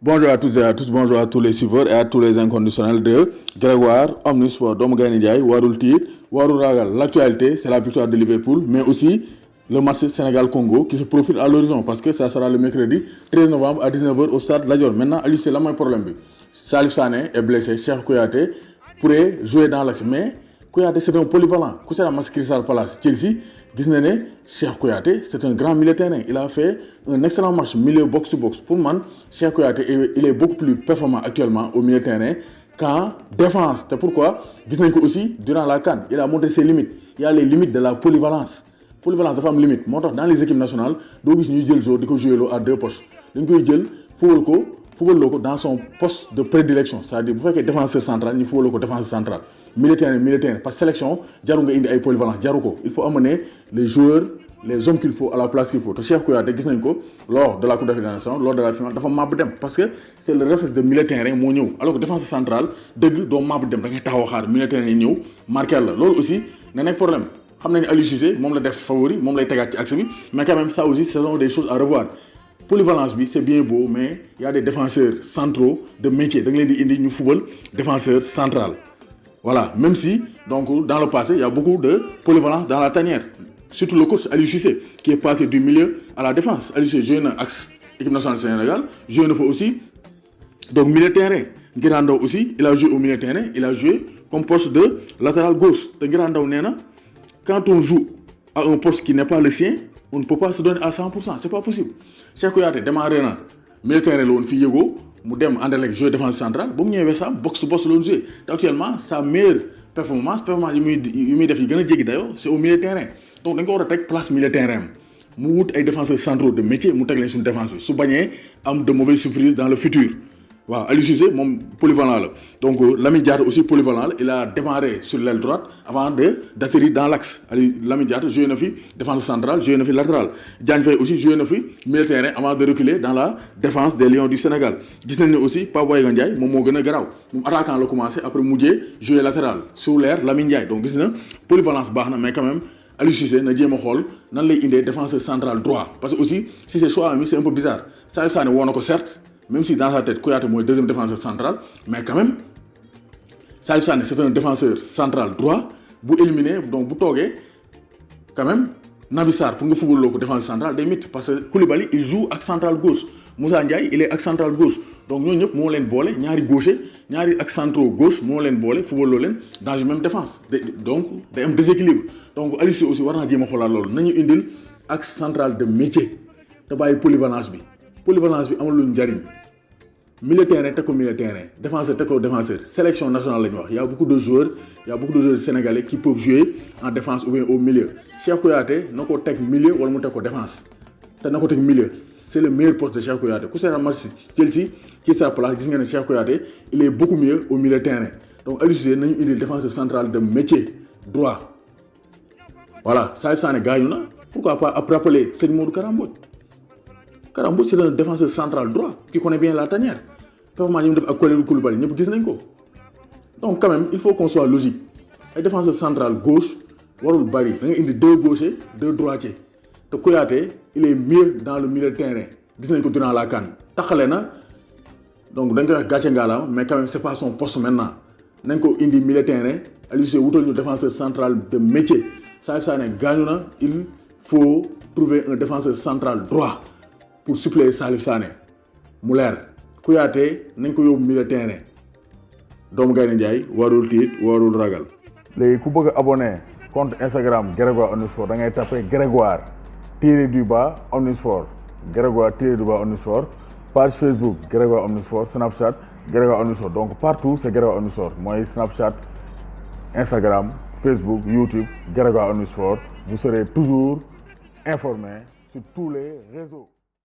Bonjour à toutes et à tous, bonjour à tous les suiveurs et à tous les inconditionnels de Grégoire Omnisport. Doomu Gaynde Ndiaye warul tiit warul ragal. L'actualité, c'est la victoire de Liverpool, mais aussi le match Sénégal-Congo qui se profile à l'horizon parce que ça sera le mercredi 13 novembre à 19h au stade Lat Dior. Maintenant, Aliou Cissé, là mooy problème bi. Salif Sané est blessé, Cheikh Kouyaté pourrait jouer dans l'axe, mais Kouyaté c'est un polyvalent. Ku seetaan match Crystal Palace Chelsea gis na ne Cheikh Kouyaté c'est un grand milieu de terrain. Il a fait un excellent match milieu box-to-box. Pour moi, Cheikh Kouyaté il est beaucoup plus performant actuellement au milieu de terrain qu'en défense. C'est pourquoi gis nañ ko aussi durant la CAN il a montré ses limites. Il y a les limites de la polyvalence. Polyvalence dafa am limite moo tax dans les équipes nationales doo gis ñuy jël joueur di ko jouer loo à deux postes dañ koy jël fugal ko dans son poste de prédilection, c'est-à-dire bu fekkee défenseur central ñu fugaloo ko défenseur central milieu de terrain par sélection jaru nga indi ay polyvalence jaru ko. Il faut amener les joueurs, les hommes qu'il faut à la place qu'il faut. te Cheikh Kouyaté gis nañ ko lors de la Coupe d'Afrique des Nations, lors de la finale dafa màbb dem parce que c'est le réflexe de milieu de terrain moo ñëw, alors que défenseur central dëgg doo màbb dem da ngay taxaw xaar milieu de terrain yi ñëw marqué la. Loolu aussi na nekk problème. xam nañu Aliou Cissé moom la def favori moom lay tegaat ci axe bi, mais quand même ça aussi ce sont des choses à revoir. Polyvalence bi c'est bien beau, mais il y a des défenseurs centraux de métier da nga leen di indi ñu football défenseur central. Voilà, même si donc dans le passé il y a beaucoup de polyvalence dans la tanière, surtout le coach Aliou Cissé qui est passé du milieu à la défense. Aliou Cissé joué na axe équipe nationale du Sénégal, joué na fa aussi donc milieu de terrain. Guirassy Ndao aussi il a joué au milieu de terrain, il a joué comme poste de latéral gauche. te Guirassy Ndao nee na quand on joue à un poste qui n'est pas le sien, on ne peut pas se donner à 100%, c'est pas possible. Cheikh Kouyaté démarré na milieu de terrain la woon fii yëgoo mu dem Anderlecht jouer défense centrale ba mu ñëwee sax box to box la woon jouer te actuellement sa meilleure performance yi muy def yi gën a jéggi dayoo c'est au milieu de terrain. Donc dañ ko war a teg place milieu de terrain mu wut ay défenseurs centraux de métier mu teg leen suñu défense bi su bañee am de mauvaises surprises dans le futur. waaw Aliou Cissé moom polyvalent la donc Lamine Diatta aussi polyvalent la, il a démarré sur l'aile droite avant d'atterrir dans l'axe. Lamine Diatta joué na fi défense centrale, joué na fi latéral. Diagne Faye aussi joué na fi milieu de terrain avant de reculer dans la défense des Lions du Sénégal. Gis nañ ne aussi Pape Boyga Ndiaye moom moo gën a garaaw moom attaquant la commencé après mujjee jouer latéral sous l'air Lamine Ndiaye. Donc gis na polyvalence baax na, mais quand même Aliou Cissé na jéem a xool nan lay indee défenseur central droit, parce que aussi si c'est choix mi c'est un peu bizarre. Salif Sané woo na ko certes, même si dans sa tête Kouyaté mooy deuxième défenseur central, mais quand même Salif Sané c'est un défenseur central droit bu éliminé donc bu toogee quand même Naby Sarr pour nga football loo ko défenseur central day métti parce que Koulibaly il joue ak central gauche, Moussa Ndiaye il est ak central gauche. Donc ñooñu ñëpp moo leen boole ñaari gaucher ñaari ak centraux gauche moo leen boole football loo leen dans une même défense donc day am déséquilibre. Donc Aliou Cissé aussi war naa jéem a xoolaat loolu nañu indil ak central de métier te bàyyi polyvalence bi amul lu njariñ. Milieu de terrain teg ko milieu de terrain, défenseur teg ko défenseur. Sélection nationale la ñu wax, il y a beaucoup de joueurs sénégalais qui peuvent jouer en défense ou bien au milieu. Cheikh Kouyaté na ko teg milieu wala mu teg ko défense te na ko teg milieu, c'est le meilleur poste de Cheikh Kouyaté. Ku seetaan match Chelsea ci sa place gis nga ne Cheikh Kouyaté il est beaucoup mieux au milieu de terrain. Donc Aliou Cissé nañu indil défenseur central de métier droit. Voilà, Salif Sané gaañu na, pourquoi pas rappeler Serigne Modou Kara Mbodj. Kara Mbodj c'est un défenseur central droit qui connaît bien la tanière. Performance yi mu def ak Kalidou Koulibaly ñëpp gis nañ ko. Donc quand même il faut qu'on soit logique. Ay défenseur central gauche warul bari da nga indi deux gauchers deux droitiers te Kouyaté il est mieux dans le milieu de terrain gis nañ ko durant la CAN taxale na donc dañ koy wax gàcce ngaalaam, mais quand même c'est pas son poste maintenant nañ ko indi milieu de terrain. Aliou Cissé wutal ñu défenseur central de métier. Salif Sané gaañu na, il faut trouver un défenseur central droit pour suppléer Salif Sané mu leer. Kouyaté nañ ko yóbbu milieu de terrain. Doomu Gaynde Ndiaye warul tiit warul ragal. léegi ku bëgg a abonné compte Instagram Grégoire Omnisport da ngay tapé Grégoire-du-bas Omnisport Grégoire-du-bas Omnisport, page Facebook Grégoire Omnisport, Snapchat Grégoire Omnisport. Donc partout c'est Grégoire Omnisport, mooy Snapchat, Instagram, Facebook, YouTube Grégoire Omnisport. Vous serez toujours informé sur tous les réseaux.